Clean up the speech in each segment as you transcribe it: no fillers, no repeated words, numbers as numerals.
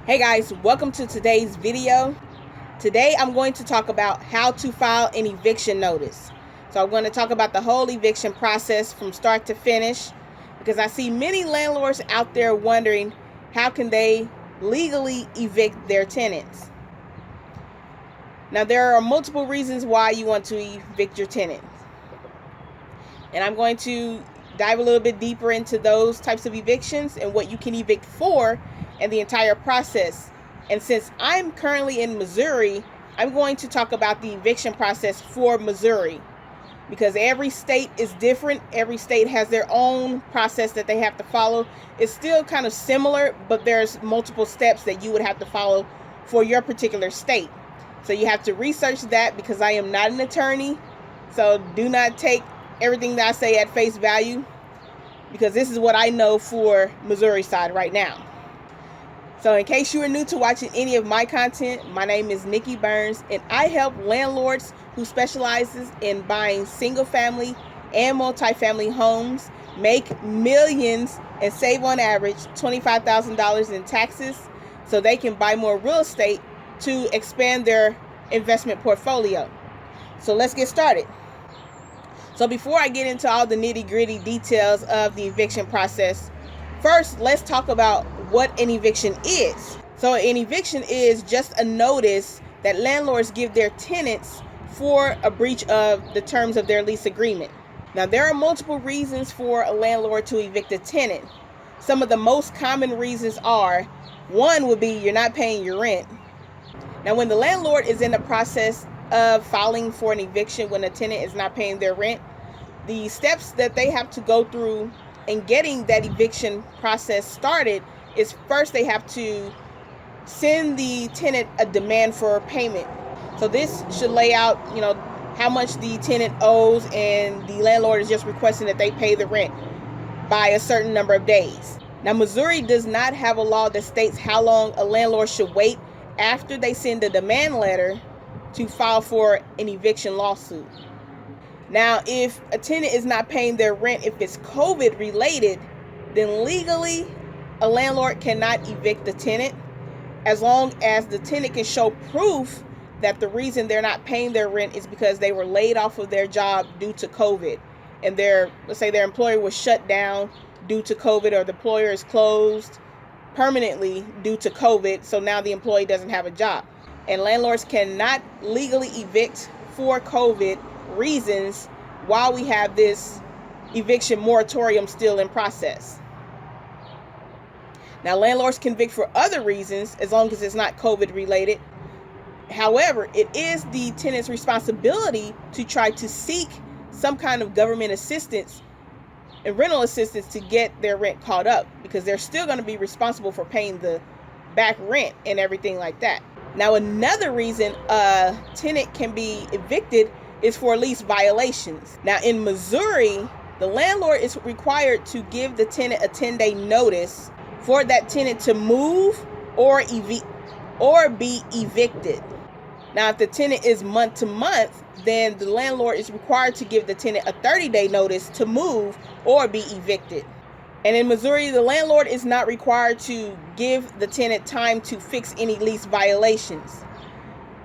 Hey guys, welcome to today's video. Today I'm going to talk about how to file an eviction notice. So I'm going to talk about the whole eviction process from start to finish, because I see many landlords out there wondering how can they legally evict their tenants. Now there are multiple reasons why you want to evict your tenants, and I'm going to dive a little bit deeper into those types of evictions and what you can evict for and the entire process. And since I'm currently in Missouri, I'm going to talk about the eviction process for Missouri, because every state is different. Every state has their own process that they have to follow. It's still kind of similar, but there's multiple steps that you would have to follow for your particular state. So you have to research that, because I am not an attorney. So do not take everything that I say at face value, because this is what I know for Missouri side right now. So in case you are new to watching any of my content, my name is Nikki Burns, and I help landlords who specializes in buying single family and multifamily homes make millions and save on average $25,000 in taxes, so they can buy more real estate to expand their investment portfolio. So let's get started. So before I get into all the nitty-gritty details of the eviction process, first let's talk about what an eviction is. So an eviction is just a notice that landlords give their tenants for a breach of the terms of their lease agreement. Now there are multiple reasons for a landlord to evict a tenant. Some of the most common reasons are, one would be you're not paying your rent. Now when the landlord is in the process of filing for an eviction when a tenant is not paying their rent, the steps that they have to go through in getting that eviction process started is, first they have to send the tenant a demand for payment. So this should lay out, how much the tenant owes, and the landlord is just requesting that they pay the rent by a certain number of days. Now Missouri does not have a law that states how long a landlord should wait after they send a demand letter to file for an eviction lawsuit. Now, if a tenant is not paying their rent, if it's COVID related, then legally a landlord cannot evict the tenant, as long as the tenant can show proof that the reason they're not paying their rent is because they were laid off of their job due to COVID, and let's say their employer was shut down due to COVID, or the employer is closed permanently due to COVID, so now the employee doesn't have a job. And landlords cannot legally evict for COVID reasons while we have this eviction moratorium still in process. Now landlords can evict for other reasons as long as it's not COVID related. However, it is the tenant's responsibility to try to seek some kind of government assistance and rental assistance to get their rent caught up, because they're still going to be responsible for paying the back rent and everything like that. Now another reason a tenant can be evicted is for lease violations. Now in Missouri, the landlord is required to give the tenant a 10-day notice for that tenant to move or be evicted. Now if the tenant is month to month, then the landlord is required to give the tenant a 30-day notice to move or be evicted. And in Missouri, the landlord is not required to give the tenant time to fix any lease violations.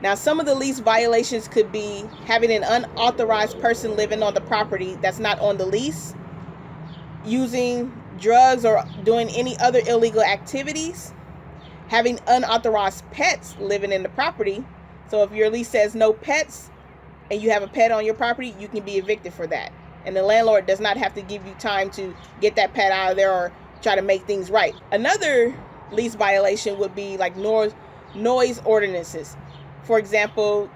Now, some of the lease violations could be having an unauthorized person living on the property that's not on the lease, using drugs or doing any other illegal activities, having unauthorized pets living in the property. So if your lease says no pets and you have a pet on your property, you can be evicted for that. And the landlord does not have to give you time to get that pet out of there or try to make things right. Another lease violation would be like noise ordinances. For example,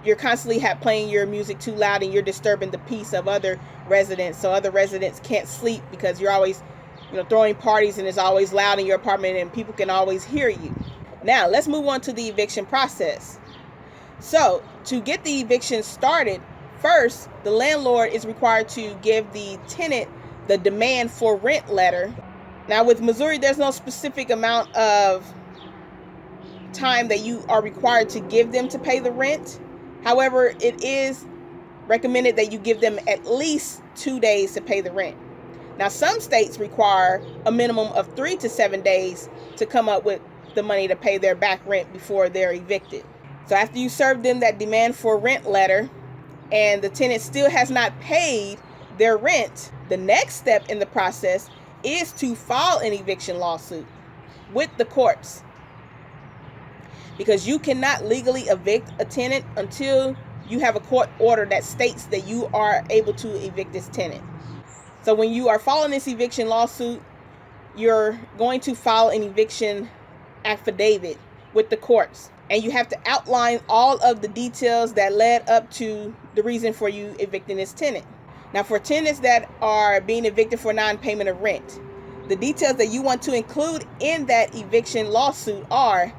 you're constantly playing your music too loud and you're disturbing the peace of other residents, so other residents can't sleep because you're always throwing parties and it's always loud in your apartment and people can always hear you. Now let's move on to the eviction process. So to get the eviction started, first the landlord is required to give the tenant the demand for rent letter. Now with Missouri, there's no specific amount of time that you are required to give them to pay the rent. However, it is recommended that you give them at least 2 days to pay the rent. Now some states require a minimum of 3 to 7 days to come up with the money to pay their back rent before they're evicted. So after you serve them that demand for rent letter and the tenant still has not paid their rent, the next step in the process is to file an eviction lawsuit with the courts, because you cannot legally evict a tenant until you have a court order that states that you are able to evict this tenant. So when you are filing this eviction lawsuit, you're going to file an eviction affidavit with the courts, and you have to outline all of the details that led up to the reason for you evicting this tenant. Now, for tenants that are being evicted for non-payment of rent, the details that you want to include in that eviction lawsuit are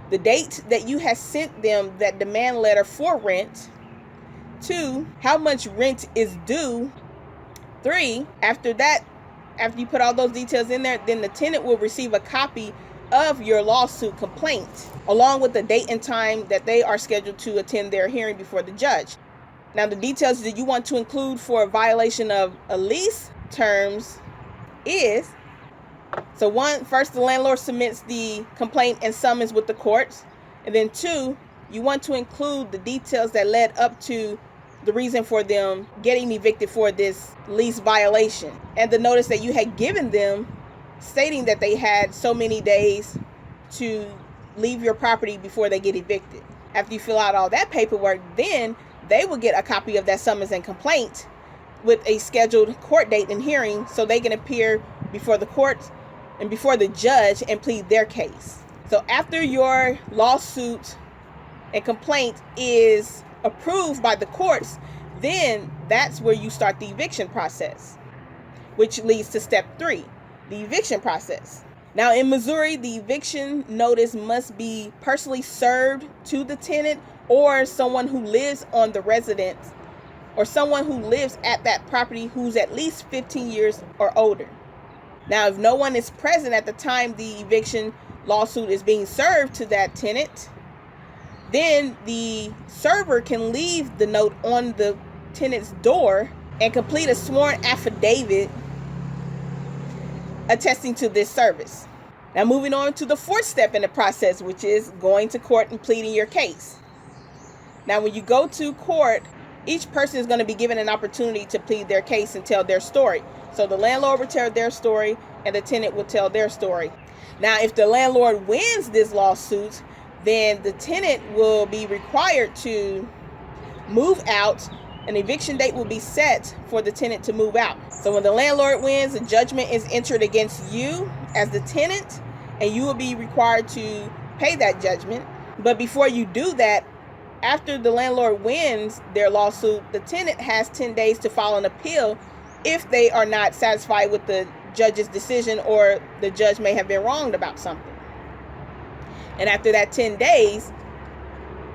the date that you have sent them that demand letter for rent. 2, how much rent is due. 3, after you put all those details in there, then the tenant will receive a copy of your lawsuit complaint along with the date and time that they are scheduled to attend their hearing before the judge. Now, the details that you want to include for a violation of a lease terms is, so 1, first the landlord submits the complaint and summons with the courts, and then 2, you want to include the details that led up to the reason for them getting evicted for this lease violation, and the notice that you had given them stating that they had so many days to leave your property before they get evicted. After you fill out all that paperwork, then they will get a copy of that summons and complaint with a scheduled court date and hearing, so they can appear before the court and before the judge and plead their case. So after your lawsuit and complaint is approved by the courts, then that's where you start the eviction process, which leads to step 3, the eviction process. Now, in Missouri, the eviction notice must be personally served to the tenant or someone who lives on the residence, or someone who lives at that property who's at least 15 years or older. Now, if no one is present at the time the eviction lawsuit is being served to that tenant, then the server can leave the note on the tenant's door and complete a sworn affidavit attesting to this service. Now, moving on to the 4th step in the process, which is going to court and pleading your case. Now, when you go to court, each person is going to be given an opportunity to plead their case and tell their story. So the landlord will tell their story and the tenant will tell their story. Now, if the landlord wins this lawsuit, then the tenant will be required to move out. An eviction date will be set for the tenant to move out. So when the landlord wins, a judgment is entered against you as the tenant, and you will be required to pay that judgment. But before you do that, after the landlord wins their lawsuit, the tenant has 10 days to file an appeal if they are not satisfied with the judge's decision, or the judge may have been wronged about something. And after that 10 days,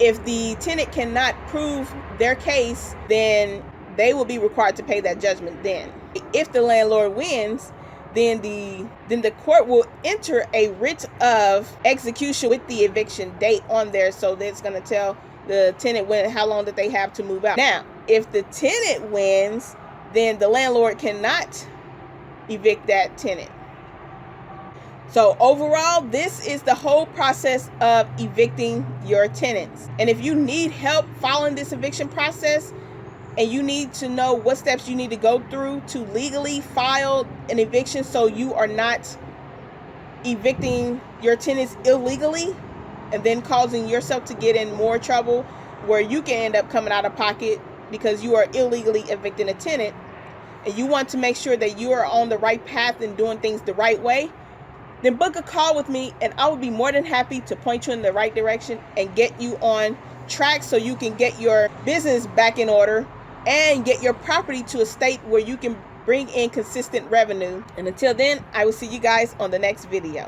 if the tenant cannot prove their case, then they will be required to pay that judgment then. If the landlord wins, then the court will enter a writ of execution with the eviction date on there, so that's going to tell the tenant how long that they have to move out. Now, if the tenant wins, then the landlord cannot evict that tenant. So overall, this is the whole process of evicting your tenants. And if you need help following this eviction process, and you need to know what steps you need to go through to legally file an eviction so you are not evicting your tenants illegally and then causing yourself to get in more trouble where you can end up coming out of pocket because you are illegally evicting a tenant, and you want to make sure that you are on the right path and doing things the right way, then book a call with me and I will be more than happy to point you in the right direction and get you on track so you can get your business back in order and get your property to a state where you can bring in consistent revenue. And until then, I will see you guys on the next video.